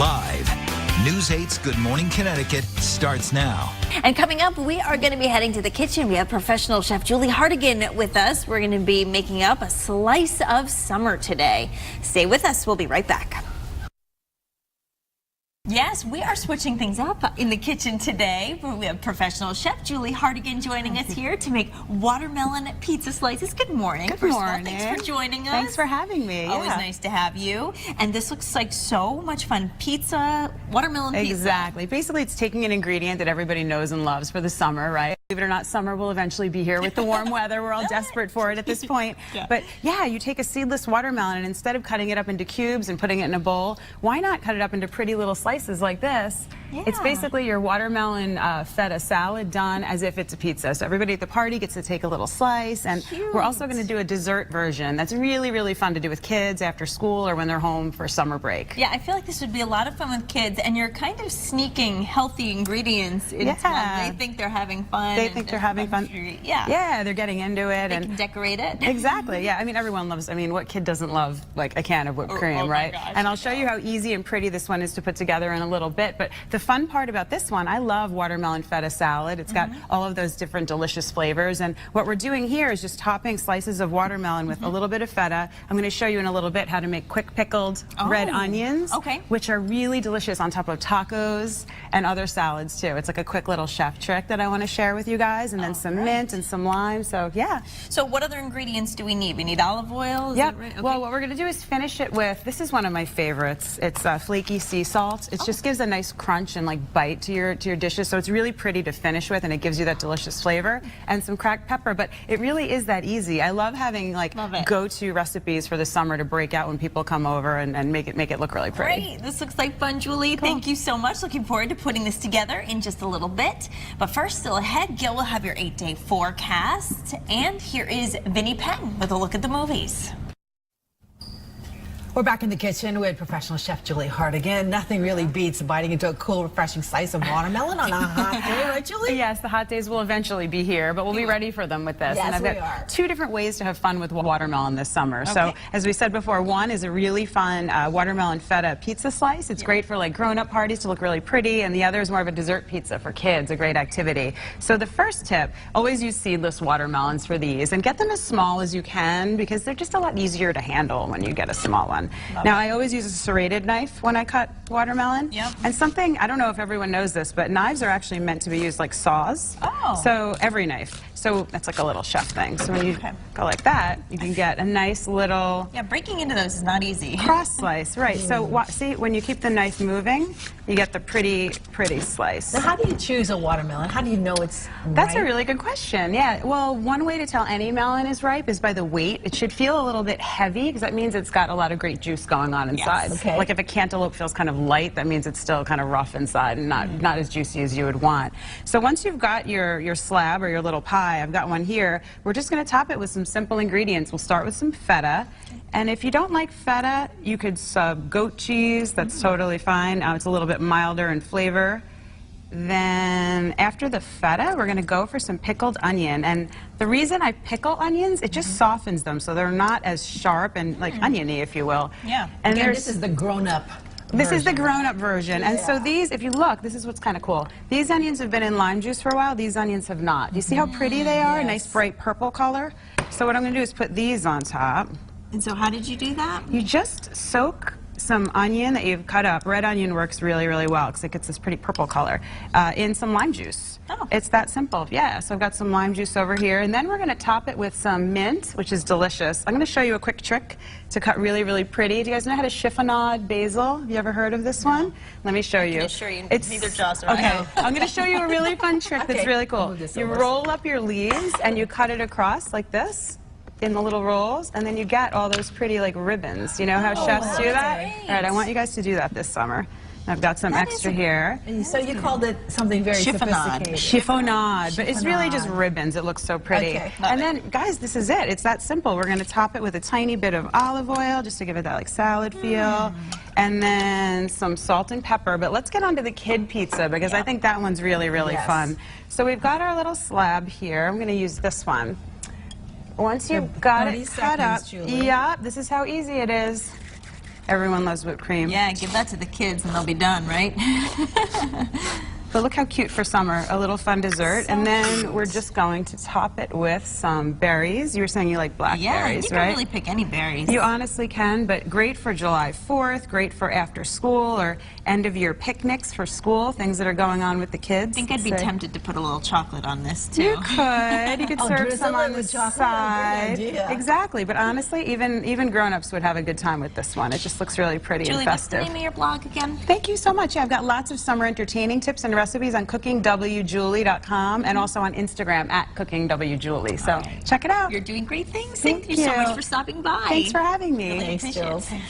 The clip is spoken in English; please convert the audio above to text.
Live. News 8's Good Morning Connecticut starts now. And coming up, we are going to be heading to the kitchen. We have professional chef Julie Hartigan with us. We're going to be making up a slice of summer today. Stay with us. We'll be right back. Yes, we are switching things up in the kitchen today. We have professional chef Julie Hartigan joining us here to make watermelon pizza slices. Good morning. Good morning. Thanks for joining us. Thanks for having me. Always nice to have you. And this looks like so much fun. Pizza, watermelon pizza. Exactly. Basically, it's taking an ingredient that everybody knows and loves for the summer, right? Believe it or not, summer will eventually be here with the warm weather. We're all desperate for it at this point. Yeah. But yeah, you take a seedless watermelon and instead of cutting it up into cubes and putting it in a bowl, why not cut it up into pretty little slices like this? Yeah. It's basically your watermelon feta salad done as if it's a pizza. So everybody at the party gets to take a little slice, and we're also going to do a dessert version that's really, really fun to do with kids after school or when they're home for summer break. Yeah, I feel like this would be a lot of fun with kids, and you're kind of sneaking healthy ingredients into them. They think they're having fun. They think they're having fun. Yeah. Yeah, they're getting into it. They can decorate it. Exactly, yeah. I mean, everyone loves, what kid doesn't love like a can of whipped cream, right? Gosh, and I'll show you how easy and pretty this one is to put together in a little bit. But the fun part about this one, I love watermelon feta salad. It's got all of those different delicious flavors. And what we're doing here is just topping slices of watermelon with a little bit of feta. I'm going to show you in a little bit how to make quick pickled red onions, which are really delicious on top of tacos and other salads too. It's like a quick little chef trick that I want to share with you guys. And then some mint and some lime. So yeah. So what other ingredients do we need? We need olive oil? Yep. Right? Well, what we're going to do is finish it with, this is one of my favorites. It's flaky sea salt. It just gives a nice crunch and like bite to your dishes, so it's really pretty to finish with, and it gives you that delicious flavor. And some cracked pepper, but it really is that easy. I love having like go-to recipes for the summer to break out when people come over and make it look really pretty. Great. This looks like fun, Julie. Cool. Thank you so much. Looking forward to putting this together in just a little bit. But first, still ahead, Gil will have your 8-day forecast, and here is Vinnie Penn with a look at the movies. We're back in the kitchen with professional chef Julie Hartigan. Nothing really beats biting into a cool, refreshing slice of watermelon on a hot day, right, Julie? Yes, the hot days will eventually be here, but we'll be ready for them with this. Yes, and I've got two different ways to have fun with watermelon this summer. So, as we said before, one is a really fun watermelon feta pizza slice. It's great for like grown-up parties to look really pretty, and the other is more of a dessert pizza for kids, a great activity. So the first tip, always use seedless watermelons for these, and get them as small as you can because they're just a lot easier to handle when you get a small one. Now, I always use a serrated knife when I cut watermelon. And something, I don't know if everyone knows this, but knives are actually meant to be used like saws. So every knife. So that's like a little chef thing. So when you go like that, you can get a nice little... Yeah, breaking into those is not easy. Cross slice, right. So see, when you keep the knife moving, you get the pretty slice. Now, how do you choose a watermelon? How do you know it's ripe? That's a really good question. Yeah, well, one way to tell any melon is ripe is by the weight. It should feel a little bit heavy because that means it's got a lot of great juice going on inside. Like if a cantaloupe feels kind of light, that means it's still kind of rough inside and not as juicy as you would want. So once you've got your slab or your little pie, I've got one here, we're just going to top it with some simple ingredients. We'll start with some feta. And if you don't like feta, you could sub goat cheese. That's totally fine. It's a little bit milder in flavor. Then after the feta, we're going to go for some pickled onion. And the reason I pickle onions, it just softens them so they're not as sharp and like oniony, if you will. Yeah. And again, this is the grown-up version. This is the grown-up version. And so these, if you look, this is what's kind of cool. These onions have been in lime juice for a while. These onions have not. Do you see how pretty they are? A nice bright purple color. So what I'm going to do is put these on top. And so how did you do that? You just soak some onion that you've cut up. Red onion works really, really well because it gets this pretty purple color in some lime juice. It's that simple. Yeah, so I've got some lime juice over here, and then we're going to top it with some mint, which is delicious. I'm going to show you a quick trick to cut really, really pretty. Do you guys know how to chiffonade basil? Have you ever heard of this one? Let me show you. It's neither jaws or I. I'm going to show you a really fun trick that's really cool. You roll up your leaves and you cut it across like this in the little rolls, and then you get all those pretty like ribbons. You know how chefs do that? All right, I want you guys to do that this summer. I've got some extra here. So you called it something very sophisticated. Chiffonade, but it's really just ribbons. It looks so pretty. And then, guys, this is it. It's that simple. We're going to top it with a tiny bit of olive oil just to give it that like salad feel, and then some salt and pepper. But let's get on to the kid pizza because I think that one's really, really fun. So we've got our little slab here. I'm going to use this one. Once you've got it cut up, this is how easy it is. Everyone loves whipped cream. Yeah, give that to the kids and they'll be done, right? But look how cute for summer, a little fun dessert. So and then cute. we're just going to top it with some berries. You were saying you like Yeah, blackberries, you can right? really pick any berries. You honestly can, but great for July 4th, great for after school or end of year picnics for school, things that are going on with the kids. I think I'd be tempted to put a little chocolate on this too. You could. You could serve drizzle some it on the with chocolate. side. Good idea. Exactly, but honestly, even grown-ups would have a good time with this one. It just looks really pretty Julie, and what's the festive. name of your blog again? Thank you so much. Yeah, I've got lots of summer entertaining tips and recipes on cookingwjulie.com and also on Instagram at cookingwjulie. So check it out. You're doing great things. Thank Thank you so you. much for stopping by. Thanks for having me. Really Thanks, appreciate Jules. it.